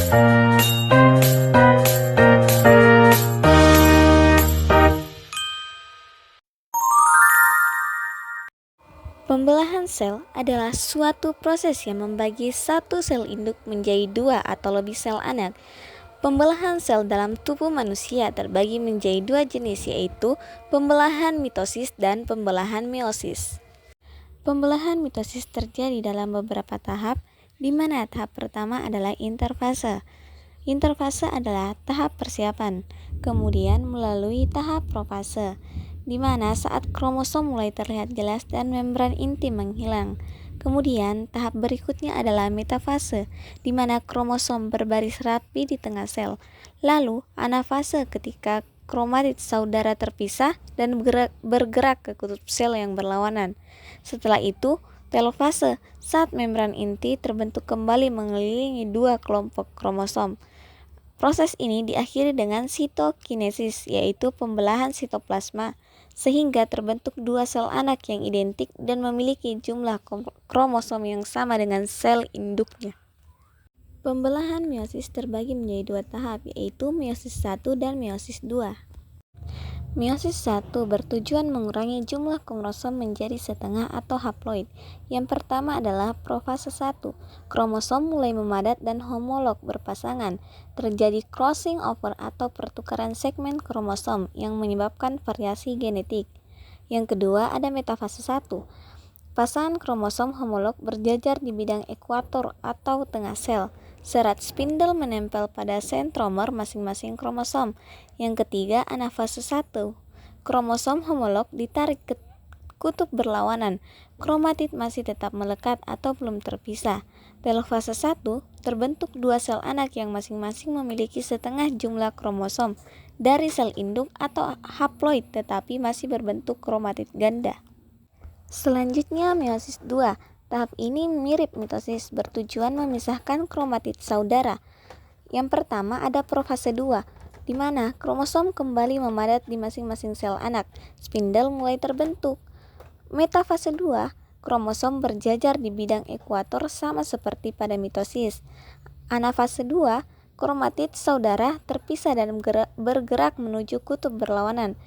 Pembelahan sel adalah suatu proses yang membagi satu sel induk menjadi dua atau lebih sel anak. Pembelahan sel dalam tubuh manusia terbagi menjadi dua jenis, yaitu pembelahan mitosis dan pembelahan meiosis. Pembelahan mitosis terjadi dalam beberapa tahap, di mana tahap pertama adalah interfase. Interfase adalah tahap persiapan, kemudian melalui tahap profase, di mana saat kromosom mulai terlihat jelas dan membran inti menghilang. Kemudian tahap berikutnya adalah metafase, di mana kromosom berbaris rapi di tengah sel. Lalu anafase, ketika kromatid saudara terpisah dan bergerak ke kutub sel yang berlawanan. Setelah itu telofase, saat membran inti terbentuk kembali mengelilingi dua kelompok kromosom. Proses ini diakhiri dengan sitokinesis, yaitu pembelahan sitoplasma, sehingga terbentuk dua sel anak yang identik dan memiliki jumlah kromosom yang sama dengan sel induknya. Pembelahan meiosis terbagi menjadi dua tahap, yaitu meiosis 1 dan meiosis 2. Meiosis 1 bertujuan mengurangi jumlah kromosom menjadi setengah atau haploid. Yang pertama adalah profase 1. Kromosom mulai memadat dan homolog berpasangan. Terjadi crossing over atau pertukaran segmen kromosom yang menyebabkan variasi genetik. Yang kedua ada metafase 1. Pasangan kromosom homolog berjajar di bidang ekuator atau tengah sel. Serat spindle menempel pada sentromer masing-masing kromosom. Yang ketiga, anafase 1. Kromosom homolog ditarik ke kutub berlawanan. Kromatid masih tetap melekat atau belum terpisah. Telofase 1, terbentuk dua sel anak yang masing-masing memiliki setengah jumlah kromosom dari sel induk atau haploid tetapi masih berbentuk kromatid ganda. Selanjutnya meiosis 2. Tahap ini mirip mitosis, bertujuan memisahkan kromatid saudara. Yang pertama ada profase 2, di mana kromosom kembali memadat di masing-masing sel anak. Spindle mulai terbentuk. Metafase 2, kromosom berjajar di bidang ekuator sama seperti pada mitosis. Anafase 2, kromatid saudara terpisah dan bergerak menuju kutub berlawanan.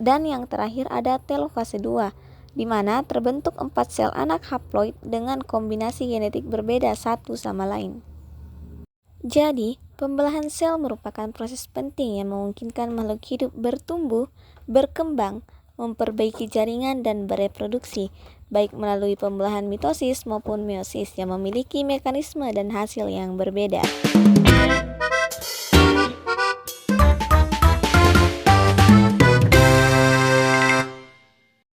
Dan yang terakhir ada telofase 2, di mana terbentuk 4 sel anak haploid dengan kombinasi genetik berbeda satu sama lain. Jadi, pembelahan sel merupakan proses penting yang memungkinkan makhluk hidup bertumbuh, berkembang, memperbaiki jaringan dan bereproduksi, baik melalui pembelahan mitosis maupun meiosis yang memiliki mekanisme dan hasil yang berbeda.